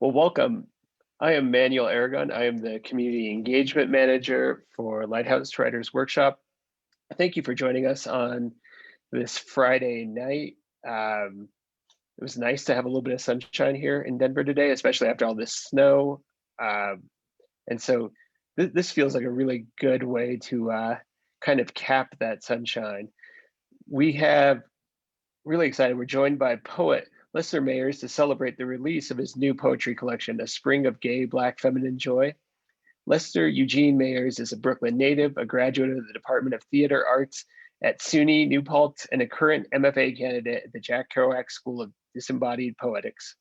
Well, welcome. I am Manuel Aragon. I am the Community Engagement Manager for Lighthouse Writers Workshop. Thank you for joining us on this Friday night. It was nice to have a little bit of sunshine here in Denver today, especially after all this snow. And so this feels like a really good way to kind of cap that sunshine. We have really excited. We're joined by poet Lester Mayers to celebrate the release of his new poetry collection, A Spring of Gay Black Feminine Joy. Lester Eugene Mayers is a Brooklyn native, a graduate of the Department of Theater Arts at SUNY New Paltz, and a current MFA candidate at the Jack Kerouac School of Disembodied Poetics.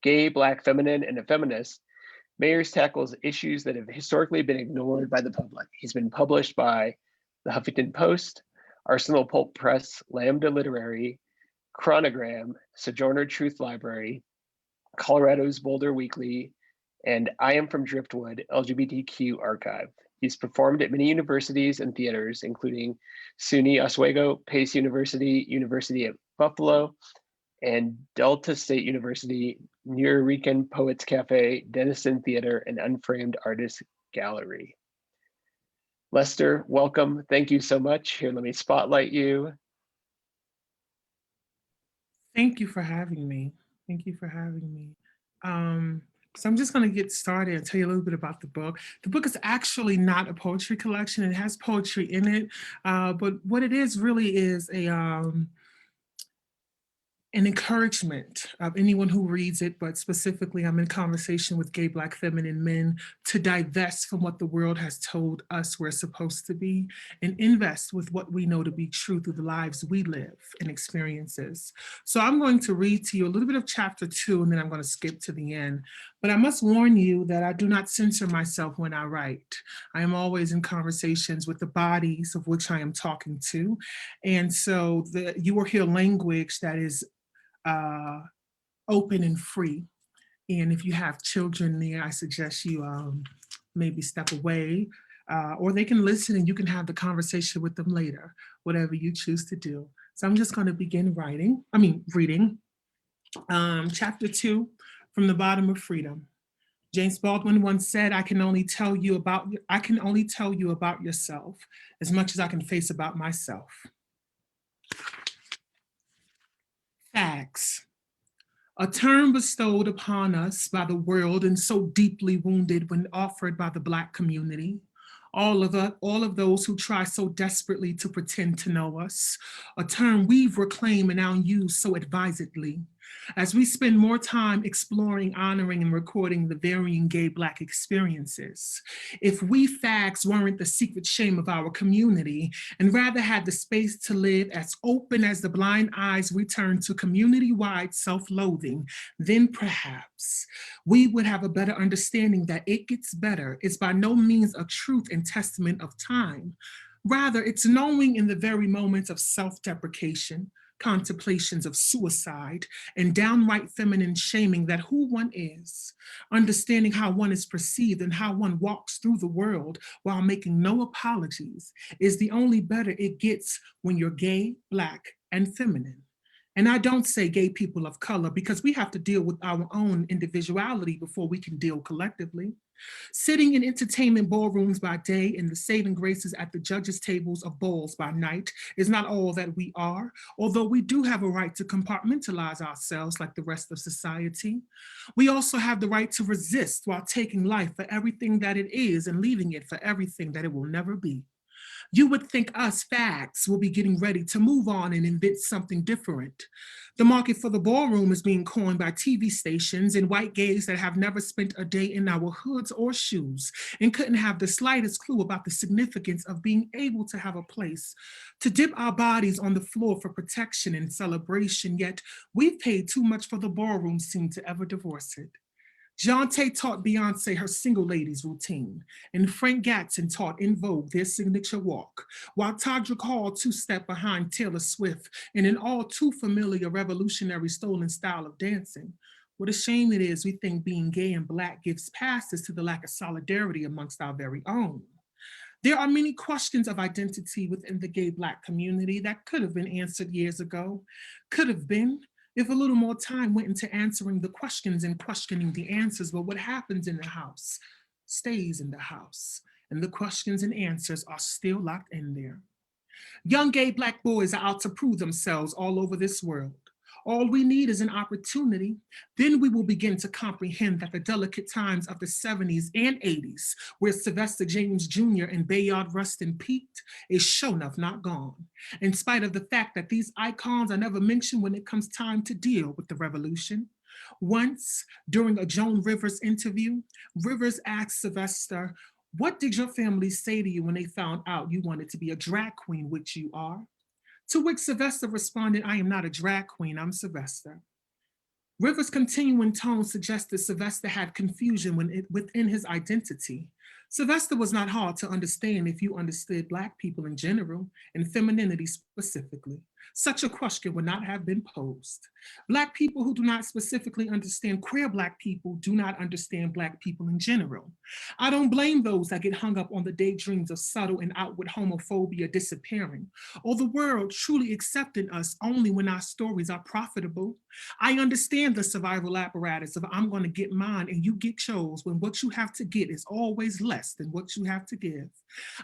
Gay, Black, feminine, and a feminist, Mayers tackles issues that have historically been ignored by the public. He's been published by the Huffington Post, Arsenal Pulp Press, LAMBDA Literary, Chronogram, Sojourner Truth Library, Colorado's Boulder Weekly, and I Am from Driftwood LGBTQ Archive. He's performed at many universities and theaters, including SUNY Oswego, Pace University, University of Buffalo, and Delta State University, Nuyorican Poets Cafe, Denizen Theater, and Unframed Artist Gallery. Lester, welcome. Thank you so much. Here, let me spotlight you. Thank you for having me. Thank you for having me. So I'm just going to get started and tell you a little bit about the book. The book is actually not a poetry collection. It has poetry in it, but what it is really is an encouragement of anyone who reads it, but specifically I'm in conversation with gay, Black, feminine men to divest from what the world has told us we're supposed to be and invest with what we know to be true through the lives we live and experiences. So I'm going to read to you a little bit of chapter 2, and then I'm going to skip to the end. But I must warn you that I do not censor myself when I write. I am always in conversations with the bodies of which I am talking to. And so you will hear language that is open and free. And if you have children there, I suggest you maybe step away, or they can listen and you can have the conversation with them later, whatever you choose to do. So I'm just going to begin reading. Chapter 2, From the Bottom of Freedom. James Baldwin once said, I can only tell you about yourself as much as I can face about myself. Facts. A term bestowed upon us by the world and so deeply wounded when offered by the Black community. All of those who try so desperately to pretend to know us, a term we've reclaimed and now use so advisedly. As we spend more time exploring, honoring, and recording the varying gay Black experiences, if we fags weren't the secret shame of our community and rather had the space to live as open as the blind eyes we turn to community-wide self-loathing, then perhaps we would have a better understanding that it gets better is by no means a truth and testament of time. Rather, it's knowing in the very moments of self-deprecation, contemplations of suicide, and downright feminine shaming that who one is, understanding how one is perceived and how one walks through the world while making no apologies is the only better it gets when you're gay, Black, and feminine. And I don't say gay people of color because we have to deal with our own individuality before we can deal collectively. Sitting in entertainment ballrooms by day and the saving graces at the judges' tables of balls by night is not all that we are, although we do have a right to compartmentalize ourselves like the rest of society. We also have the right to resist while taking life for everything that it is and leaving it for everything that it will never be. You would think us fags will be getting ready to move on and invent something different. The market for the ballroom is being coined by TV stations and white gays that have never spent a day in our hoods or shoes and couldn't have the slightest clue about the significance of being able to have a place to dip our bodies on the floor for protection and celebration, yet we've paid too much for the ballroom scene to ever divorce it. Jonte taught Beyonce her single ladies routine, and Frank Gatson taught En Vogue their signature walk, while Todrick Hall two-stepped behind Taylor Swift in an all too familiar revolutionary stolen style of dancing. What a shame it is we think being gay and Black gives passes to the lack of solidarity amongst our very own. There are many questions of identity within the gay Black community that could have been answered years ago, could have been, If a little more time went into answering the questions and questioning the answers, but what happens in the house stays in the house, and the questions and answers are still locked in there. Young gay Black boys are out to prove themselves all over this world. All we need is an opportunity. Then we will begin to comprehend that the delicate times of the 70s and 80s, where Sylvester James Jr. and Bayard Rustin peaked, is sure enough not gone, in spite of the fact that these icons are never mentioned when it comes time to deal with the revolution. Once, during a Joan Rivers interview, Rivers asked Sylvester, "What did your family say to you when they found out you wanted to be a drag queen, which you are?" To which Sylvester responded, "I am not a drag queen, I'm Sylvester." Rivers' continuing tone suggested Sylvester had confusion within his identity. Sylvester was not hard to understand if you understood Black people in general and femininity specifically. Such a question would not have been posed. Black people who do not specifically understand queer Black people do not understand Black people in general. I don't blame those that get hung up on the daydreams of subtle and outward homophobia disappearing, or the world truly accepting us only when our stories are profitable. I understand the survival apparatus of "I'm going to get mine and you get yours," when what you have to get is always less than what you have to give.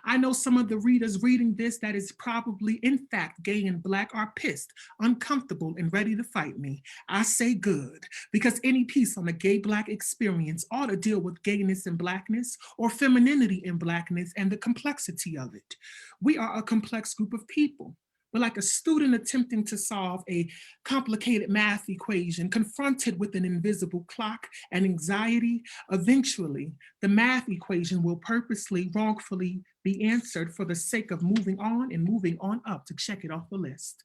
I know some of the readers reading this that is probably in fact gay and Black are pissed, uncomfortable, and ready to fight me. I say good, because any piece on the gay Black experience ought to deal with gayness and Blackness, or femininity and Blackness, and the complexity of it. We are a complex group of people. But like a student attempting to solve a complicated math equation, confronted with an invisible clock and anxiety, eventually the math equation will purposely, wrongfully be answered for the sake of moving on and moving on up to check it off the list.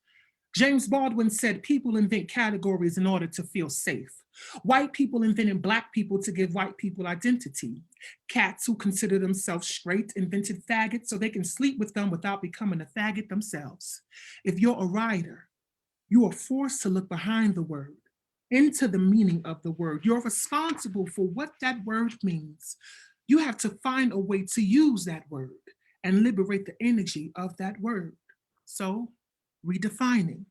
James Baldwin said people invent categories in order to feel safe. White people invented Black people to give white people identity. Cats who consider themselves straight invented faggots so they can sleep with them without becoming a faggot themselves. If you're a writer, you are forced to look behind the word, into the meaning of the word. You're responsible for what that word means. You have to find a way to use that word and liberate the energy of that word. So, redefining.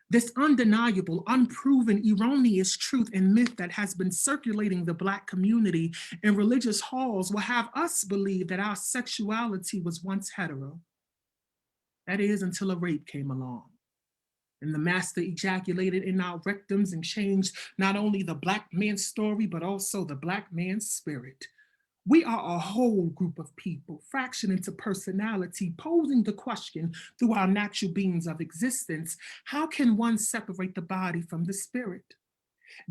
This undeniable, unproven, erroneous truth and myth that has been circulating the Black community in religious halls will have us believe that our sexuality was once hetero. That is, until a rape came along. And the master ejaculated in our rectums and changed not only the Black man's story, but also the Black man's spirit. We are a whole group of people, fractioned into personality, posing the question through our natural beings of existence: how can one separate the body from the spirit?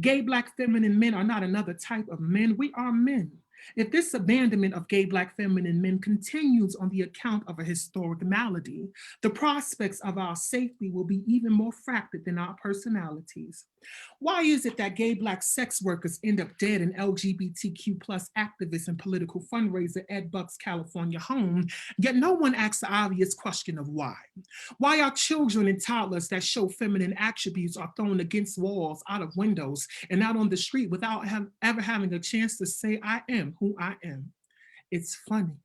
Gay Black feminine men are not another type of men, we are men. If this abandonment of gay Black feminine men continues on the account of a historic malady, the prospects of our safety will be even more fractured than our personalities. Why is it that gay Black sex workers end up dead in LGBTQ plus activist and political fundraiser Ed Buck's California home, yet no one asks the obvious question of why? Why are children and toddlers that show feminine attributes are thrown against walls, out of windows, and out on the street without ever having a chance to say, "I am who I am"? It's funny.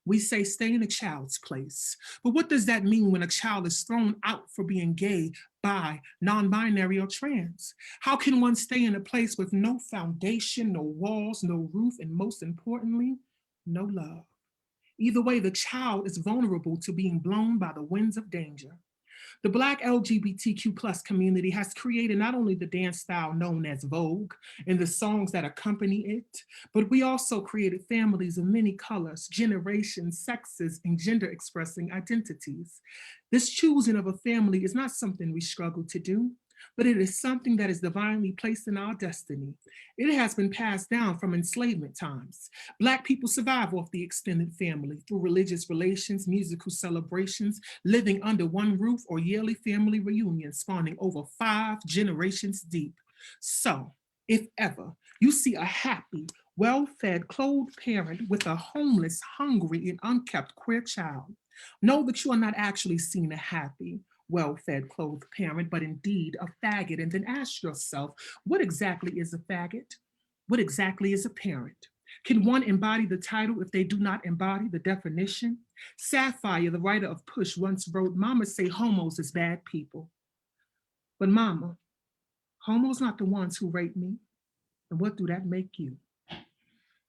We say stay in a child's place. But what does that mean when a child is thrown out for being gay, bi, non-binary, or trans? How can one stay in a place with no foundation, no walls, no roof, and most importantly, no love? Either way, the child is vulnerable to being blown by the winds of danger. The Black LGBTQ plus community has created not only the dance style known as Vogue and the songs that accompany it, but we also created families of many colors, generations, sexes, and gender expressing identities. This choosing of a family is not something we struggle to do, but it is something that is divinely placed in our destiny. It has been passed down from enslavement times. Black people survive off the extended family through religious relations, musical celebrations, living under one roof, or yearly family reunions spawning over 5 generations deep. So, if ever you see a happy, well-fed, clothed parent with a homeless, hungry, and unkept queer child, know that you are not actually seeing a happy, well-fed, clothed parent, but indeed a faggot. And then ask yourself, what exactly is a faggot? What exactly is a parent? Can one embody the title if they do not embody the definition? Sapphire, the writer of Push, once wrote, "Mama say homos is bad people." But mama, Homo's not the ones who rape me. And what do that make you?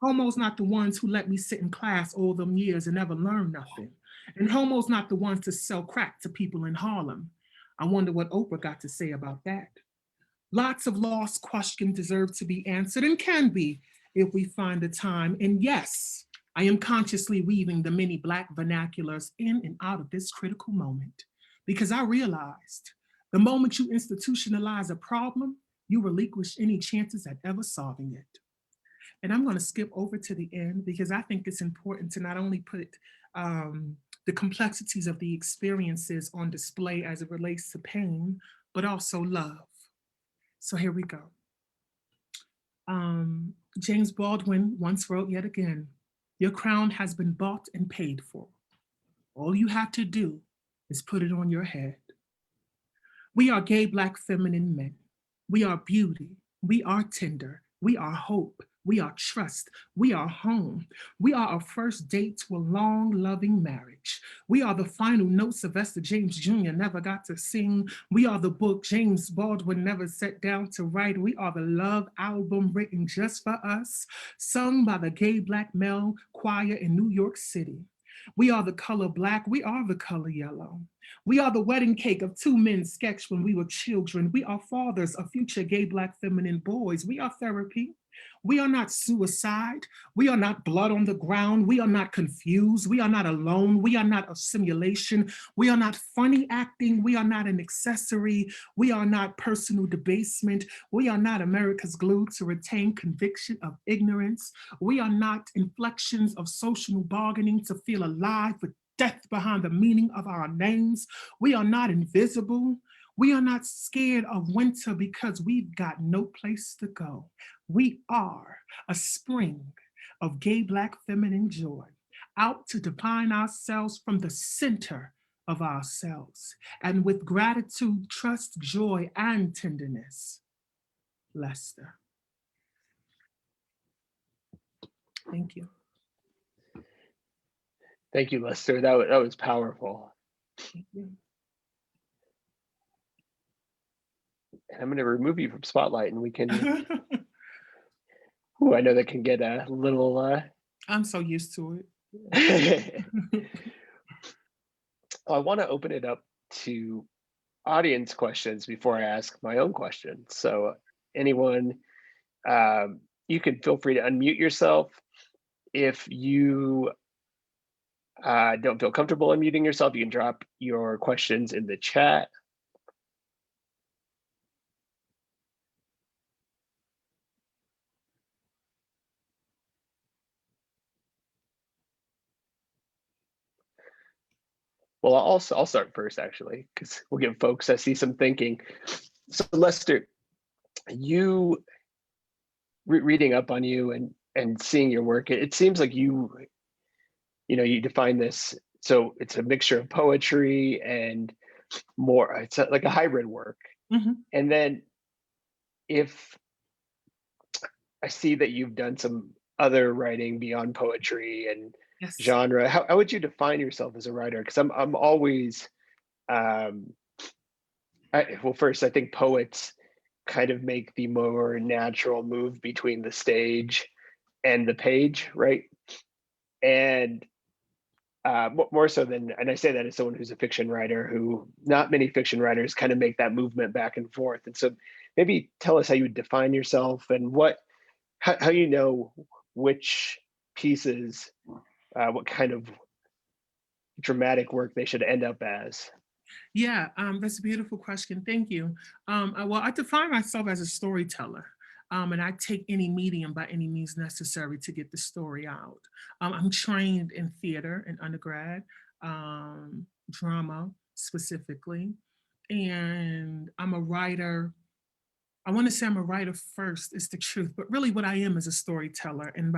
Homo's not the ones who let me sit in class all them years and never learn nothing. And homo's not the ones to sell crack to people in Harlem. I wonder what Oprah got to say about that. Lots of lost questions deserve to be answered and can be if we find the time. And yes, I am consciously weaving the many Black vernaculars in and out of this critical moment because I realized the moment you institutionalize a problem, you relinquish any chances at ever solving it. And I'm going to skip over to the end because I think it's important to not only put the complexities of the experiences on display as it relates to pain, but also love. So here we go. James Baldwin once wrote yet again, your crown has been bought and paid for. All you have to do is put it on your head. We are gay Black feminine men. We are beauty. We are tender. We are hope. We are trust. We are home. We are a first date to a long, loving marriage. We are the final note Sylvester James Jr. never got to sing. We are the book James Baldwin never sat down to write. We are the love album written just for us, sung by the gay Black male choir in New York City. We are the color Black. We are the color yellow. We are the wedding cake of two men sketched when we were children. We are fathers of future gay Black feminine boys. We are therapy. We are not suicide. We are not blood on the ground. We are not confused. We are not alone. We are not a simulation. We are not funny acting. We are not an accessory. We are not personal debasement. We are not America's glue to retain conviction of ignorance. We are not inflections of social bargaining to feel alive with death behind the meaning of our names. We are not invisible. We are not scared of winter because we've got no place to go. We are a spring of gay Black feminine joy, out to define ourselves from the center of ourselves. And with gratitude, trust, joy, and tenderness, Lester. Thank you. Thank you, Lester. That was powerful. Thank you. And I'm going to remove you from Spotlight and we can, ooh, I know that can get a little... I'm so used to it. I want to open it up to audience questions before I ask my own question. So anyone, you can feel free to unmute yourself. If you don't feel comfortable unmuting yourself, you can drop your questions in the chat. Well, I'll start first, actually, because we'll give folks, I see some thinking. So Lester, you, reading up on you and seeing your work, it seems like you define this, so it's a mixture of poetry and more, it's like a hybrid work. Mm-hmm. And then if I see that you've done some other writing beyond poetry and Yes. genre, how would you define yourself as a writer? Because I'm always, well, first, I think poets kind of make the more natural move between the stage and the page, right? And more so than, and I say that as someone who's a fiction writer, who not many fiction writers kind of make that movement back and forth. And so maybe tell us how you would define yourself and how you know which pieces, what kind of dramatic work they should end up as. Yeah, that's a beautiful question. Thank you. Well, I define myself as a storyteller. And I take any medium by any means necessary to get the story out. I'm trained in theater in undergrad, drama specifically, and I'm a writer. I want to say I'm a writer first, is the truth, but really what I am is a storyteller. And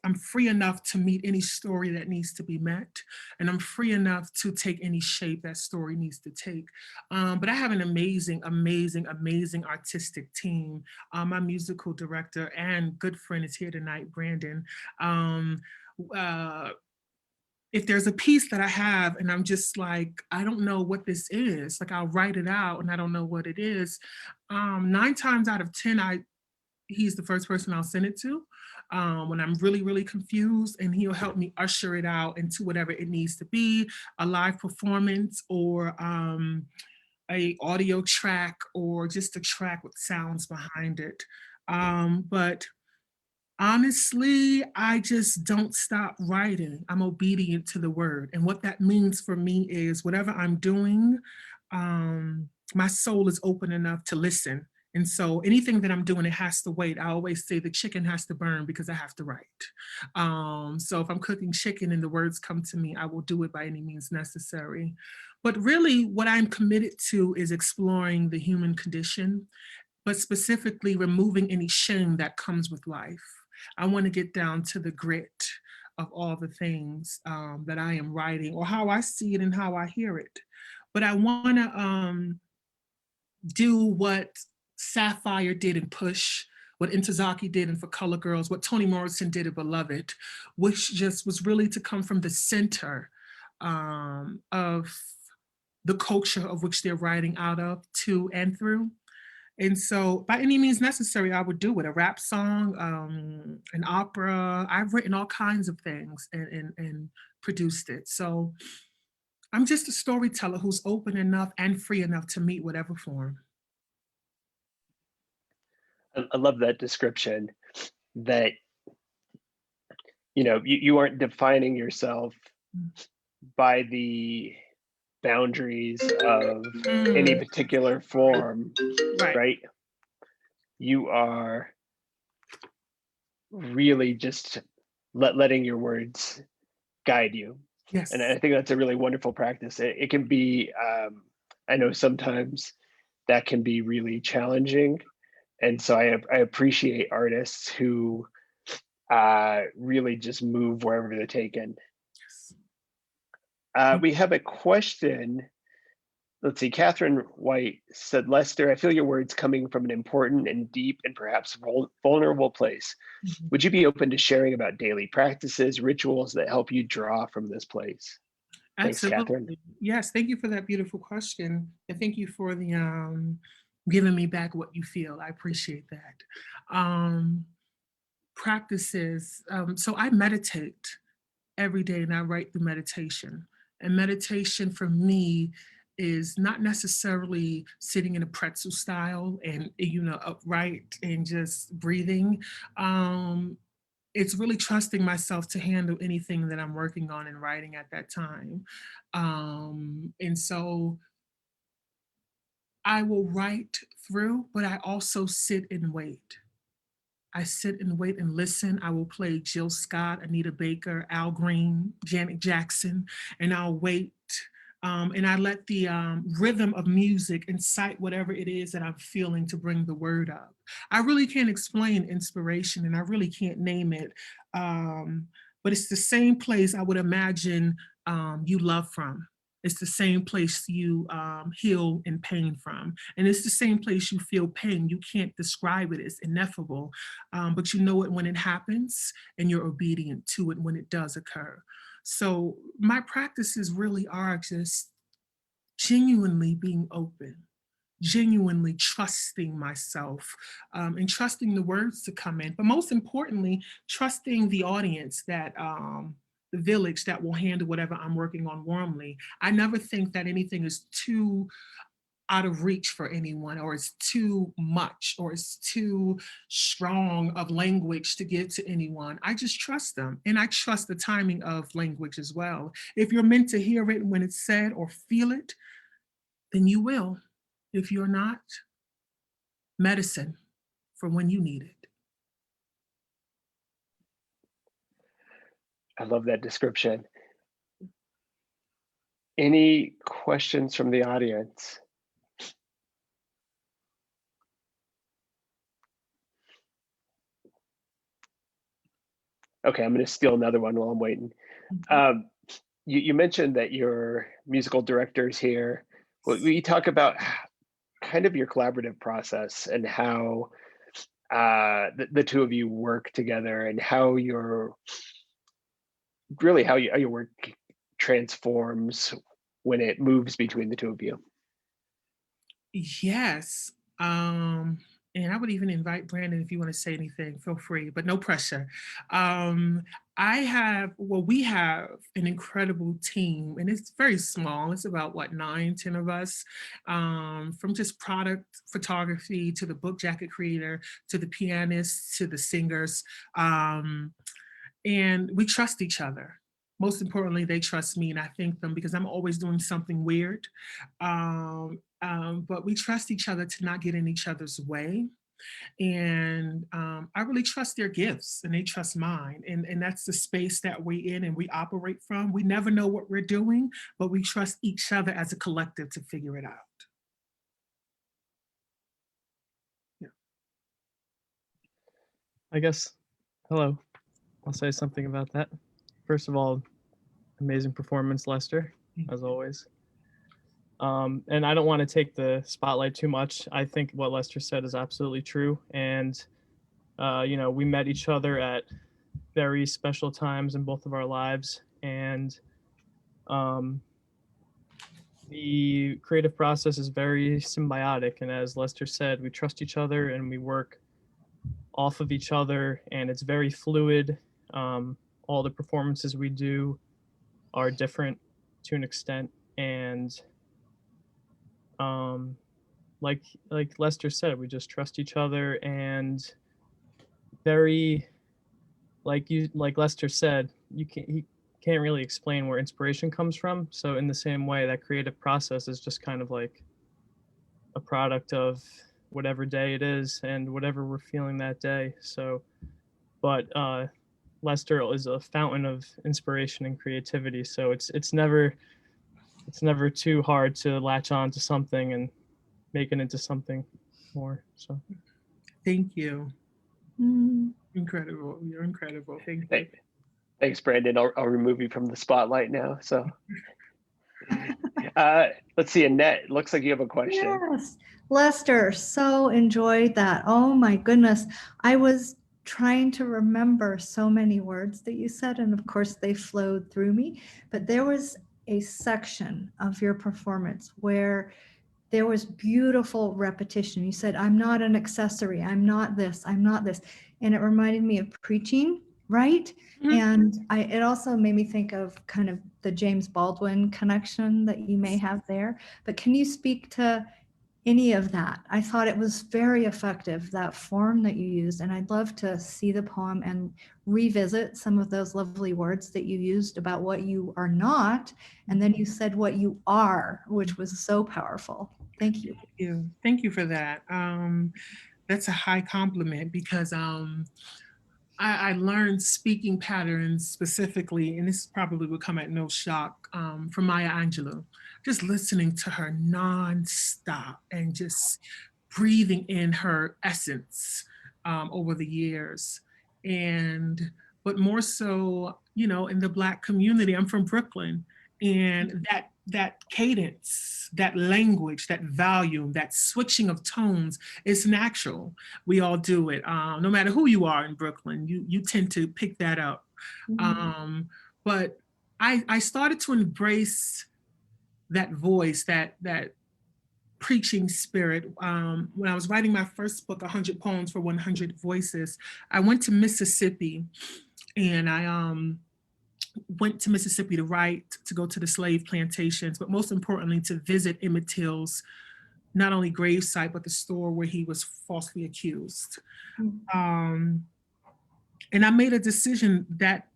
I'm free enough to meet any story that needs to be met. And I'm free enough to take any shape that story needs to take. But I have an amazing, amazing, amazing artistic team. My musical director and good friend is here tonight, Brandon. if there's a piece that I have and I'm just like, I don't know what this is, like I'll write it out and I don't know what it is. 9 times out of 10, he's the first person I'll send it to when I'm really, really confused, and he'll help me usher it out into whatever it needs to be, a live performance or a audio track or just a track with sounds behind it. But honestly, I just don't stop writing. I'm obedient to the word. And what that means for me is whatever I'm doing, my soul is open enough to listen. And so anything that I'm doing, it has to wait. I always say the chicken has to burn because I have to write. So if I'm cooking chicken and the words come to me, I will do it by any means necessary. But really, what I'm committed to is exploring the human condition, but specifically removing any shame that comes with life. I want to get down to the grit of all the things that I am writing or how I see it and how I hear it. But I want to do what Sapphire did in Push, what Intozaki did in For Color Girls, what Toni Morrison did in Beloved, which just was really to come from the center of the culture of which they're writing out of, to and through. And so by any means necessary, I would do it. A rap song, an opera. I've written all kinds of things and produced it. So I'm just a storyteller who's open enough and free enough to meet whatever form. I love that description that, you aren't defining yourself by the boundaries of any particular form, Right. right? You are really just letting your words guide you. Yes. And I think that's a really wonderful practice. It can be, I know sometimes that can be really challenging. And so I appreciate artists who really just move wherever they're taken. We have a question. Let's see, Catherine White said, Lester, I feel your words coming from an important and deep and perhaps vulnerable place. Mhm. Would you be open to sharing about daily practices, rituals that help you draw from this place? Thanks, Catherine. Absolutely. Yes, thank you for that beautiful question. And thank you for the giving me back what you feel. I appreciate that. Practices. So I meditate every day and I write through meditation. And meditation for me is not necessarily sitting in a pretzel style and upright and just breathing. It's really trusting myself to handle anything that I'm working on and writing at that time. And so I will write through, but I also sit and wait. I sit and wait and listen. I will play Jill Scott, Anita Baker, Al Green, Janet Jackson, and I'll wait. And I let the rhythm of music incite whatever it is that I'm feeling to bring the word up. I really can't explain inspiration and I really can't name it. But it's the same place I would imagine you love from. It's the same place you heal in pain from. And it's the same place you feel pain. You can't describe it, it's ineffable. But you know it when it happens and you're obedient to it when it does occur. So my practices really are just genuinely being open, genuinely trusting myself and trusting the words to come in. But most importantly, trusting the audience that the village that will handle whatever I'm working on warmly. I never think that anything is too out of reach for anyone, or it's too much, or it's too strong of language to give to anyone. I just trust them. And I trust the timing of language as well. If you're meant to hear it when it's said or feel it, then you will. If you're not, medicine for when you need it. I love that description. Any questions from the audience? Okay, I'm going to steal another one while I'm waiting. You mentioned that your musical directors here. Will you talk about kind of your collaborative process and how the two of you work together and how your work transforms when it moves between the two of you? Yes. And I would even invite Brandon if you want to say anything, feel free, but no pressure. Um, we have an incredible team, and it's very small. It's about what, 9, 10 of us, from just product photography to the book jacket creator, to the pianists, to the singers. And we trust each other. Most importantly, they trust me, and I thank them because I'm always doing something weird. But we trust each other to not get in each other's way. And I really trust their gifts, and they trust mine. And that's the space that we're in and we operate from. We never know what we're doing, but we trust each other as a collective to figure it out. Yeah. I guess, hello, I'll say something about that. First of all, amazing performance, Lester, as always. And I don't want to take the spotlight too much. I think what Lester said is absolutely true. And, we met each other at very special times in both of our lives. And the creative process is very symbiotic. And as Lester said, we trust each other and we work off of each other, and it's very fluid. All the performances we do are different to an extent, and like Lester said, we just trust each other, and very like Lester said, he can't really explain where inspiration comes from. So in the same way, that creative process is just kind of like a product of whatever day it is and whatever we're feeling that day. So, but Lester is a fountain of inspiration and creativity. So it's never too hard to latch on to something and make it into something more. So Thank you. Incredible. You're incredible. Thank you. Thanks, Brandon. I'll remove you from the spotlight now. So let's see, Annette, looks like you have a question. Yes, Lester, so enjoyed that. Oh my goodness. I was trying to remember so many words that you said, and of course they flowed through me, but there was a section of your performance where there was beautiful repetition. You said, I'm not an accessory, I'm not this, I'm not this. And it reminded me of preaching, right? Mhm. And it also made me think of kind of the James Baldwin connection that you may have there. But can you speak to any of that? I thought it was very effective, that form that you used. And I'd love to see the poem and revisit some of those lovely words that you used about what you are not. And then you said what you are, which was so powerful. Thank you. Thank you for that. That's a high compliment because I learned speaking patterns specifically, and this probably would come at no shock, from Maya Angelou. Just listening to her nonstop and just breathing in her essence over the years. But more so, in the Black community, I'm from Brooklyn, and that cadence, that language, that volume, that switching of tones is natural. We all do it. No matter who you are in Brooklyn, you tend to pick that up. But I started to embrace that voice, that preaching spirit. When I was writing my first book, 100 Poems for 100 Voices, I went to Mississippi, and I went to Mississippi to write, to go to the slave plantations, but most importantly, to visit Emmett Till's not only gravesite, but the store where he was falsely accused. And I made a decision that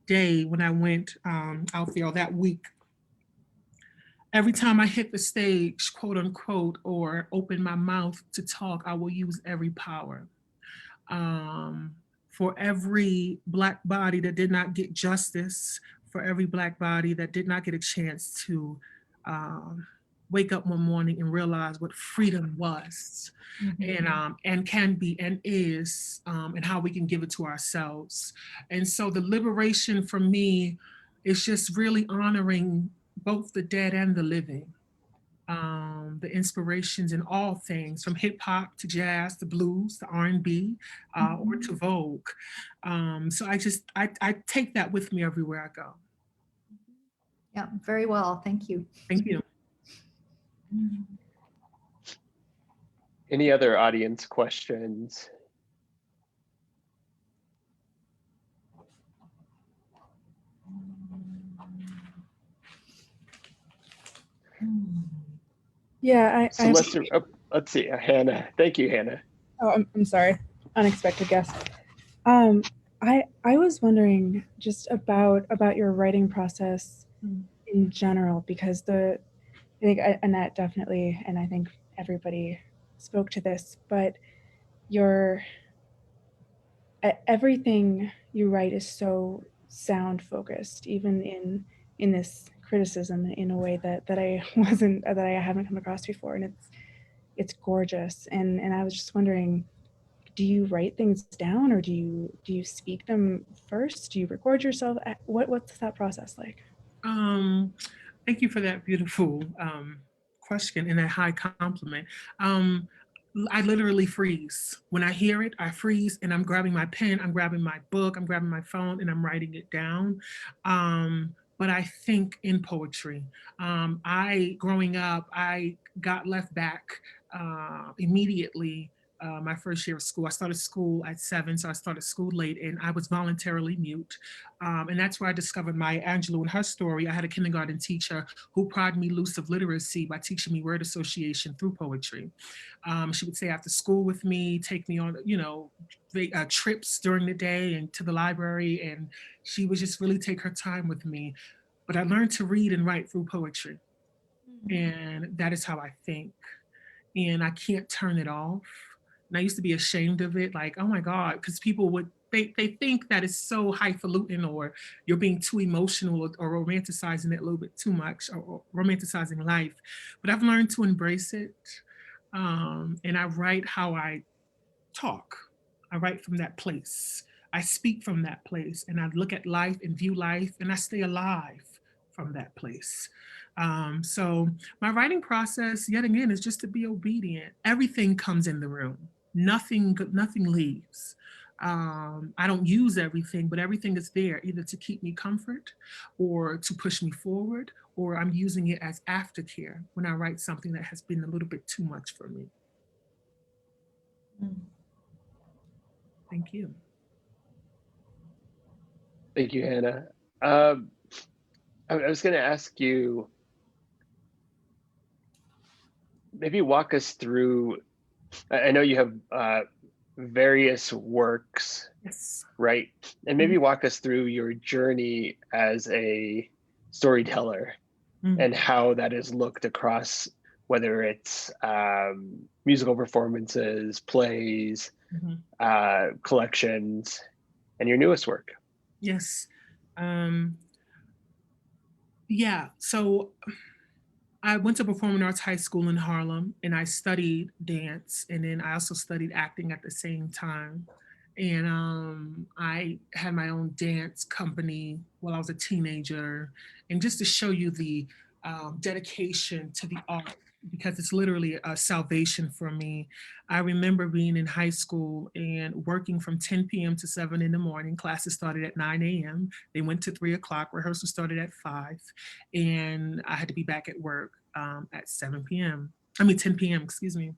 day when I went out there, or that week. Every time I hit the stage, quote unquote, or open my mouth to talk, I will use every power. For every Black body that did not get justice, for every Black body that did not get a chance to wake up one morning and realize what freedom was, and can be and is, and how we can give it to ourselves. And so the liberation for me is just really honoring both the dead and the living. The inspirations in all things, from hip hop to jazz to blues to R&B, or to Vogue. So I take that with me everywhere I go. Yeah, very well. Thank you. Thank you. Any other audience questions? Yeah, So let's see, Hannah. Thank you, Hannah. oh, I'm sorry, unexpected guest. I was wondering just about your writing process in general, because I think Annette definitely, and I think everybody spoke to this, but everything you write is so sound focused, even in this criticism, in a way that I haven't come across before, and it's gorgeous. And I was just wondering, do you write things down, or do you speak them first? Do you record yourself? What's that process like? Thank you for that beautiful question and that high compliment. I literally freeze. When I hear it, I freeze, and I'm grabbing my pen, I'm grabbing my book, I'm grabbing my phone, and I'm writing it down. But I think in poetry. Growing up, I got left back immediately. My first year of school. I started school at 7, so I started school late, and I was voluntarily mute. And that's where I discovered Maya Angelou and her story. I had a kindergarten teacher who pried me loose of literacy by teaching me word association through poetry. She would stay after school with me, take me on, trips during the day and to the library, and she would just really take her time with me. But I learned to read and write through poetry, and that is how I think. And I can't turn it off. And I used to be ashamed of it, like, oh my God, because people they think that it's so highfalutin, or you're being too emotional, or romanticizing it a little bit too much, or romanticizing life. But I've learned to embrace it. And I write how I talk. I write from that place. I speak from that place, and I look at life and view life, and I stay alive from that place. So my writing process, yet again, is just to be obedient. Everything comes in the room. Nothing leaves. I don't use everything, but everything is there, either to keep me comfort, or to push me forward, or I'm using it as aftercare when I write something that has been a little bit too much for me. Thank you. Thank you, Hannah. I was going to ask you, maybe walk us through, I know you have various works, Yes. right? And maybe walk us through your journey as a storyteller and how that is looked across, whether it's musical performances, plays, collections, and your newest work. Yes. Yeah, so I went to Performing Arts High School in Harlem, and I studied dance, and then I also studied acting at the same time. And I had my own dance company while I was a teenager. And just to show you the dedication to the art, because it's literally a salvation for me. I remember being in high school and working from 10 p.m. to 7 in the morning. Classes started at 9 a.m. They went to 3 o'clock. Rehearsal started at 5. And I had to be back at work at 10 p.m., excuse me.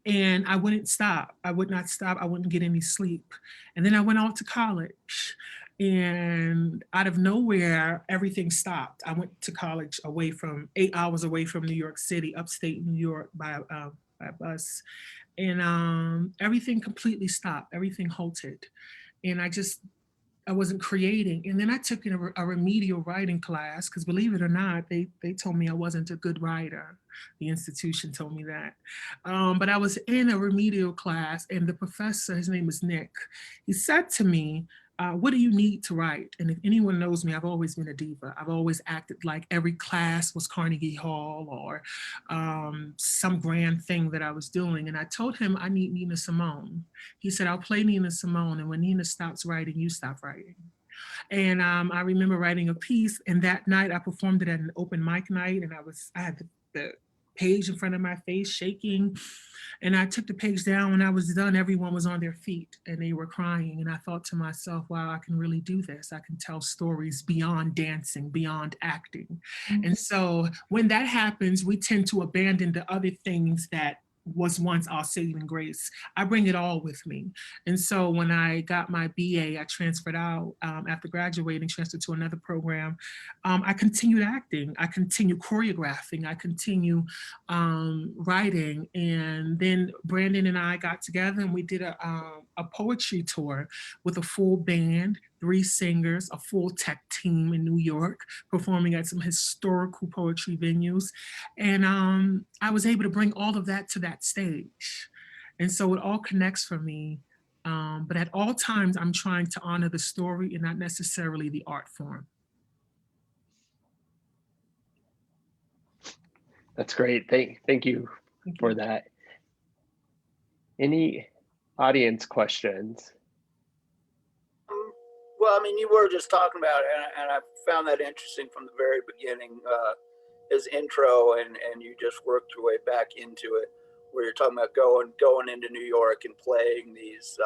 And I wouldn't stop. I would not stop. I wouldn't get any sleep. And then I went off to college. And out of nowhere, everything stopped. I went to college 8 hours away from New York City, upstate New York, by a bus. And everything completely stopped. Everything halted. And I wasn't creating. And then I took a remedial writing class, because believe it or not, they told me I wasn't a good writer. The institution told me that. But I was in a remedial class, and the professor, his name was Nick, he said to me, what do you need to write? And if anyone knows me, I've always been a diva. I've always acted like every class was Carnegie Hall, or some grand thing that I was doing. And I told him I need Nina Simone. He said, I'll play Nina Simone, and when Nina stops writing, you stop writing. And I remember writing a piece, and that night I performed it at an open mic night, and I had the page in front of my face, shaking. And I took the page down. When I was done, everyone was on their feet and they were crying. And I thought to myself, wow, I can really do this. I can tell stories beyond dancing, beyond acting. And so when that happens, we tend to abandon the other things that was once our saving grace. I bring it all with me. And so when I got my BA, I transferred out after graduating, transferred to another program. I continued acting, I continued choreographing, I continued writing. And then Brandon and I got together and we did a poetry tour with a full band, 3 singers, a full tech team in New York, performing at some historical poetry venues. And I was able to bring all of that to that stage. And so it all connects for me. But at all times, I'm trying to honor the story and not necessarily the art form. That's great. Thank you for that. Any audience questions? Well, I mean, you were just talking about it, and I found that interesting from the very beginning, his intro, and you just worked your way back into it, where you're talking about going into New York and playing these,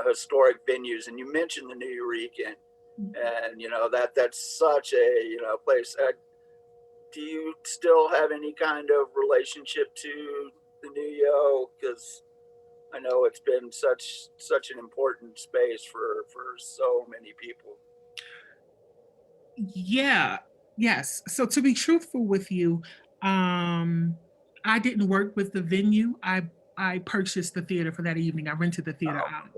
historic venues, and you mentioned the Nuyorican, and that's such a place. Do you still have any kind of relationship to the Nuyo? Because I know it's been such an important space for so many people. Yeah, yes. So to be truthful with you, I didn't work with the venue. I purchased the theater for that evening. I rented the theater out.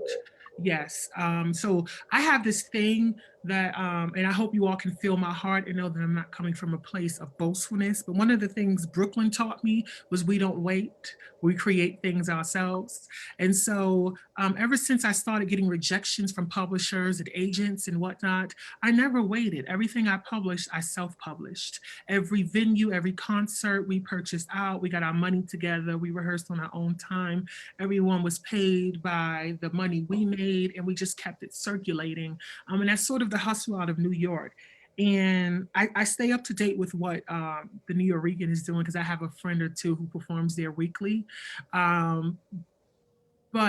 Yes. So I have this thing that, and I hope you all can feel my heart and know that I'm not coming from a place of boastfulness. But one of the things Brooklyn taught me was we don't wait, we create things ourselves. And so ever since I started getting rejections from publishers and agents and whatnot, I never waited. Everything I published, I self-published. Every venue, every concert we purchased out, we got our money together, we rehearsed on our own time. Everyone was paid by the money we made, and we just kept it circulating. And that's sort of the hustle out of New York. And I stay up to date with what the Nuyorican is doing because I have a friend or two who performs there weekly. But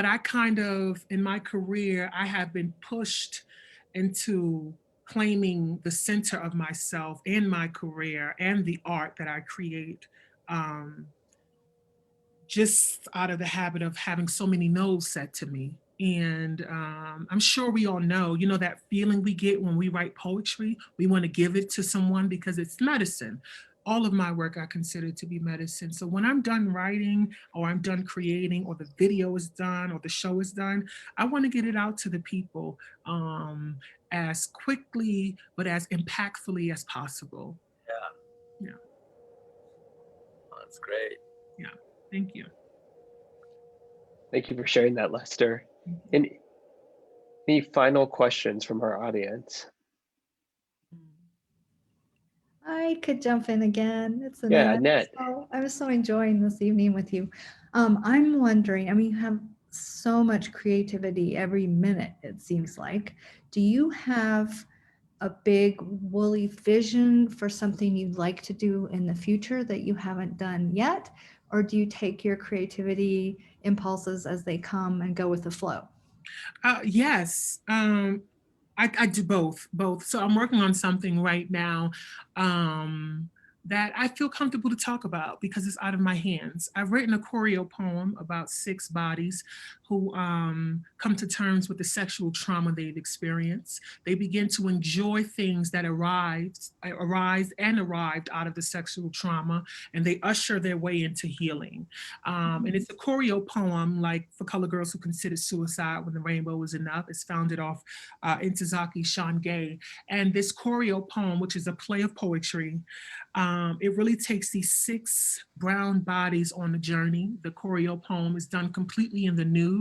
I kind of, in my career, I have been pushed into claiming the center of myself and my career and the art that I create, just out of the habit of having so many no's said to me. And I'm sure we all know, that feeling we get when we write poetry, we want to give it to someone because it's medicine. All of my work I consider to be medicine. So when I'm done writing or I'm done creating or the video is done or the show is done, I want to get it out to the people as quickly but as impactfully as possible. Yeah. Yeah. Oh, that's great. Yeah. Thank you. Thank you for sharing that, Lester. Any final questions from our audience? I could jump in again. It's Yeah, Annette. Annette. So I was so enjoying this evening with you. I'm wondering, I mean, you have so much creativity every minute, it seems like. Do you have a big woolly vision for something you'd like to do in the future that you haven't done yet? Or do you take your creativity impulses as they come and go with the flow? Yes, I do both. So I'm working on something right now that I feel comfortable to talk about because it's out of my hands. I've written a choreo poem about 6 bodies who come to terms with the sexual trauma they've experienced. They begin to enjoy things that arise and arrived out of the sexual trauma, and they usher their way into healing. And it's a choreo poem, like for color girls who considered suicide when the rainbow was enough. It's founded off Intozaki Shange. And this choreo poem, which is a play of poetry, it really takes these 6 brown bodies on the journey. The choreo poem is done completely in the nude.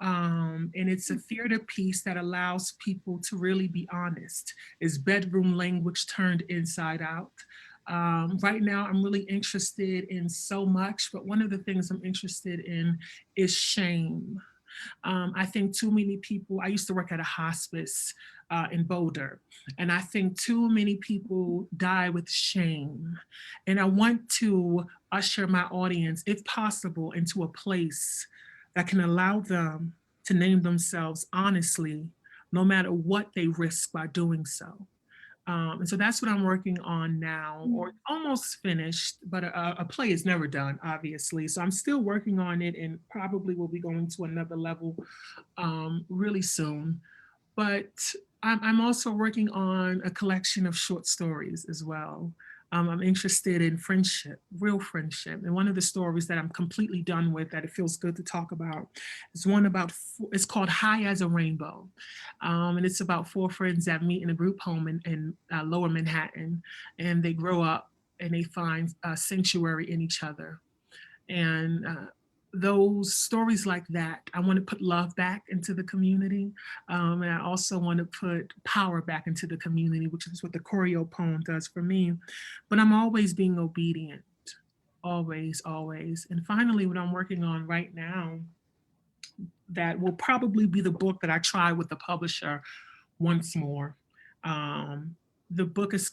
And it's a theater piece that allows people to really be honest. It's bedroom language turned inside out. Right now, I'm really interested in so much, but one of the things I'm interested in is shame. I think too many people, I used to work at a hospice in Boulder. And I think too many people die with shame. And I want to usher my audience, if possible, into a place that can allow them to name themselves honestly, no matter what they risk by doing so. And so that's what I'm working on now, or almost finished, but a play is never done, obviously. So I'm still working on it and probably will be going to another level really soon. But I'm also working on a collection of short stories as well. I'm interested in friendship, real friendship. And one of the stories that I'm completely done with that it feels good to talk about is one about, it's called High as a Rainbow. And it's about 4 friends that meet in a group home in Lower Manhattan, and they grow up and they find sanctuary in each other. And those stories like that, I want to put love back into the community. And I also want to put power back into the community, which is what the choreo poem does for me. But I'm always being obedient, always, always. And finally, what I'm working on right now, that will probably be the book that I try with the publisher once more. The book is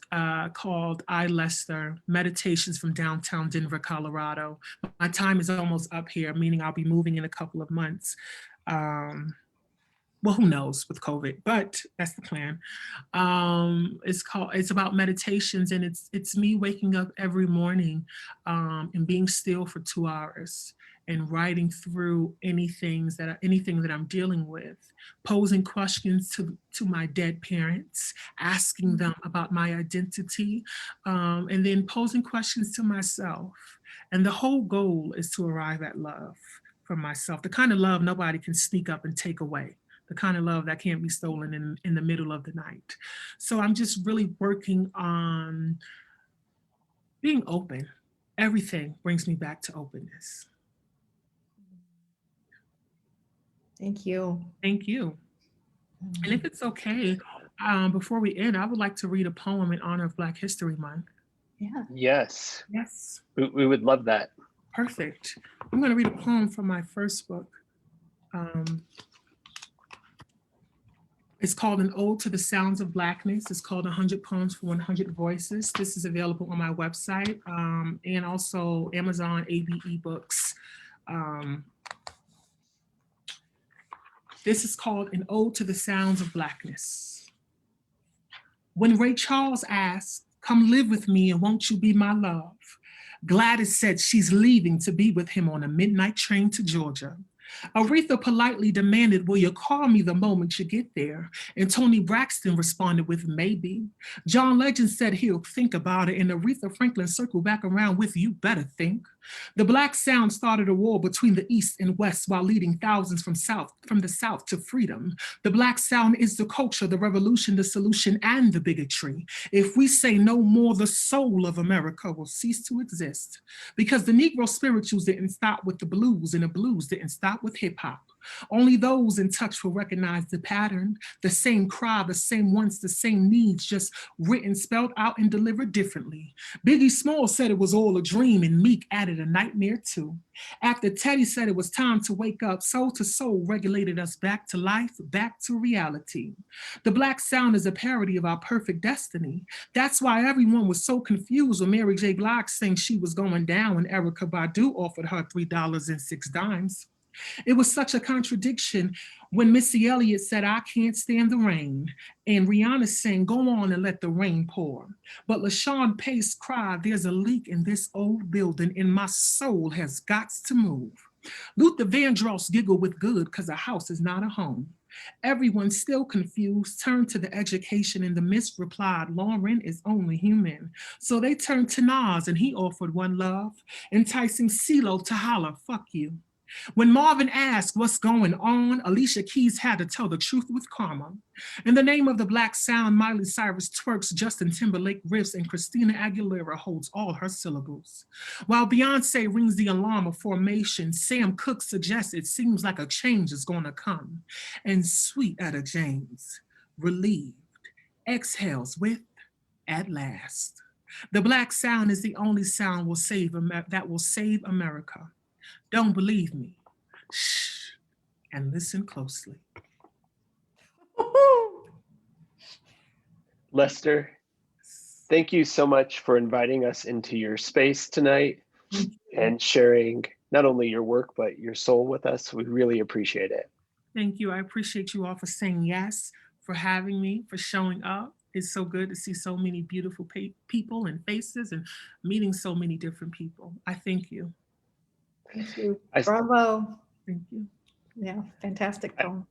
called I, Lester, Meditations from Downtown Denver, Colorado. My time is almost up here, meaning I'll be moving in a couple of months. Well, who knows with COVID, but that's the plan. It's about meditations, and it's me waking up every morning and being still for 2 hours and writing through anything that I'm dealing with, posing questions to my dead parents, asking them about my identity, and then posing questions to myself. And the whole goal is to arrive at love for myself, the kind of love nobody can sneak up and take away, the kind of love that can't be stolen in the middle of the night. So I'm just really working on being open. Everything brings me back to openness. Thank you. Thank you. And if it's okay, before we end, I would like to read a poem in honor of Black History Month. Yeah. Yes, Yes. we would love that. Perfect. I'm going to read a poem from my first book. It's called An Ode to the Sounds of Blackness. It's called 100 Poems for 100 Voices. This is available on my website and also Amazon ABE Books. This is called An Ode to the Sounds of Blackness. When Ray Charles asked, "Come live with me and won't you be my love?" Gladys said she's leaving to be with him on a midnight train to Georgia. Aretha politely demanded, "Will you call me the moment you get there?" And Toni Braxton responded with, "Maybe." John Legend said he'll think about it, and Aretha Franklin circled back around with, "You better think." The Black sound started a war between the East and West while leading thousands from the South to freedom. The Black sound is the culture, the revolution, the solution, and the bigotry. If we say no more, the soul of America will cease to exist. Because the Negro spirituals didn't stop with the blues, and the blues didn't stop with hip hop. Only those in touch will recognize the pattern, the same cry, the same wants, the same needs, just written, spelled out, and delivered differently. Biggie Smalls said it was all a dream, and Meek added a nightmare too. After Teddy said it was time to wake up, Soul to Soul regulated us back to life, back to reality. The Black sound is a parody of our perfect destiny. That's why everyone was so confused when Mary J. Blige sang she was going down when Erykah Badu offered her $3.06. It was such a contradiction when Missy Elliott said, "I can't stand the rain," and Rihanna sang, "Go on and let the rain pour." But LaShawn Pace cried, "There's a leak in this old building and my soul has got to move." Luther Vandross giggled with good because a house is not a home. Everyone still confused turned to the education, and the Miss replied, "Lauren is only human." So they turned to Nas and he offered one love, enticing CeeLo to holler, "Fuck you." When Marvin asked what's going on, Alicia Keys had to tell the truth with karma. In the name of the Black sound, Miley Cyrus twerks, Justin Timberlake riffs, and Christina Aguilera holds all her syllables. While Beyonce rings the alarm of formation, Sam Cooke suggests it seems like a change is gonna come. And Sweet Etta James, relieved, exhales with, "At last." The Black sound is the only sound that will save America. Don't believe me? Shh, and listen closely. Lester, thank you so much for inviting us into your space tonight and sharing not only your work, but your soul with us. We really appreciate it. Thank you. I appreciate you all for saying yes, for having me, for showing up. It's so good to see so many beautiful people and faces and meeting so many different people. I thank you. Thank you. Bravo. Thank you. Yeah, fantastic poem.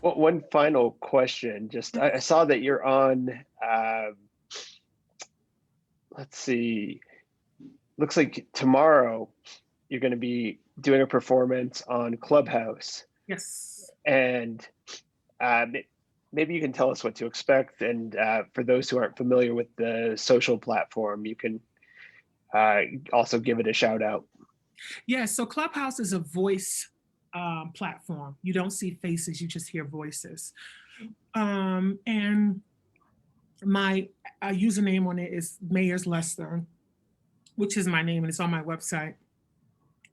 Well, one final question. Just I saw that you're on, let's see, looks like tomorrow you're going to be doing a performance on Clubhouse. Yes. And maybe you can tell us what to expect. And for those who aren't familiar with the social platform, you can also give it a shout out. Yeah, so Clubhouse is a voice platform. You don't see faces, you just hear voices. And my username on it is Mayers Lester, which is my name, and it's on my website.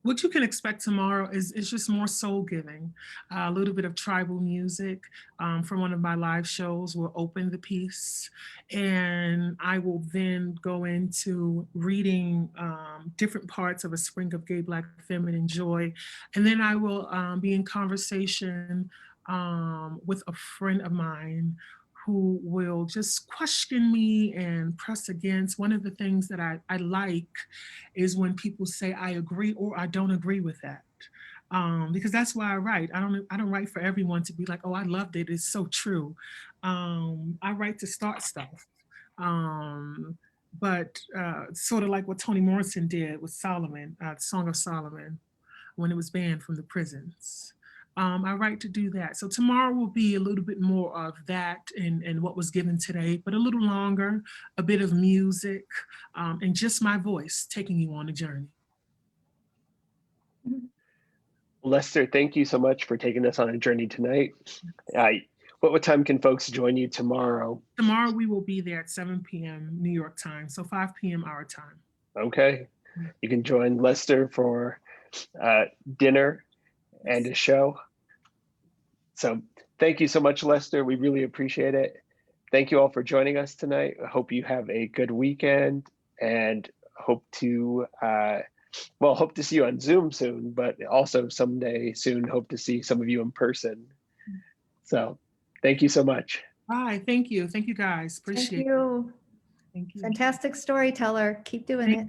What you can expect tomorrow is just more soul giving, a little bit of tribal music from one of my live shows will open the piece. And I will then go into reading different parts of A Spring of Gay Black Feminine Joy. And then I will be in conversation with a friend of mine who will just question me and press against. One of the things that I like is when people say I agree or I don't agree with that. Because that's why I write. I don't write for everyone to be like, oh, I loved it, it's so true. I write to start stuff. But sort of like what Toni Morrison did with Solomon, Song of Solomon, when it was banned from the prisons. I write to do that. So tomorrow will be a little bit more of that and what was given today, but a little longer, a bit of music, and just my voice taking you on a journey. Lester, thank you so much for taking us on a journey tonight. What time can folks join you tomorrow? Tomorrow we will be there at 7 p.m. New York time, so 5 p.m. our time. Okay. You can join Lester for dinner and a show. So thank you so much, Lester. We really appreciate it. Thank you all for joining us tonight. I hope you have a good weekend and hope to see you on Zoom soon, but also someday soon hope to see some of you in person. So thank you so much. Bye. Thank you. Thank you guys. Appreciate it. Thank you. Thank you. Fantastic storyteller. Keep doing it.